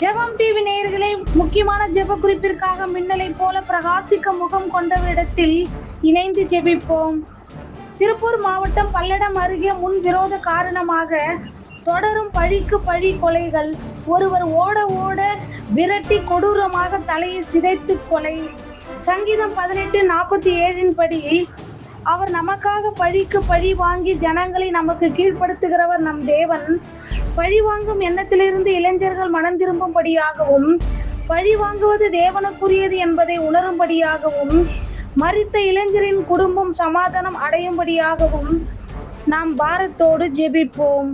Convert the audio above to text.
ஜெபம் டிவி நேயர்களே, முக்கியமான ஜெப குறிப்பிற்காக மின்னலை போல பிரகாசிக்க முகம் கொண்டவரிடத்தில் இணைந்து ஜெபிப்போம். திருப்பூர் மாவட்டம் பல்லடம் அருகே முன் விரோத காரணமாக தொடரும் பழிக்கு பழி கொலைகள். ஒருவர் ஓட ஓட விரட்டி கொடூரமாக தலையை சிதைத்து கொலை. சங்கீதம் 18:47 படி அவர் நமக்காக பழிக்கு பழி வாங்கி ஜனங்களை நமக்கு கீழ்ப்படுத்துகிறவர் நம் தேவன். பழி வாங்கும் எண்ணத்திலிருந்து இளைஞர்கள் மனம் திரும்பும்படியாகவும், பழி வாங்குவது தேவனுக்குரியது என்பதை உணரும்படியாகவும், மரித்த இளைஞரின் குடும்பம் சமாதானம் அடையும்படியாகவும் நாம் பாரத்தோடு ஜெபிப்போம்.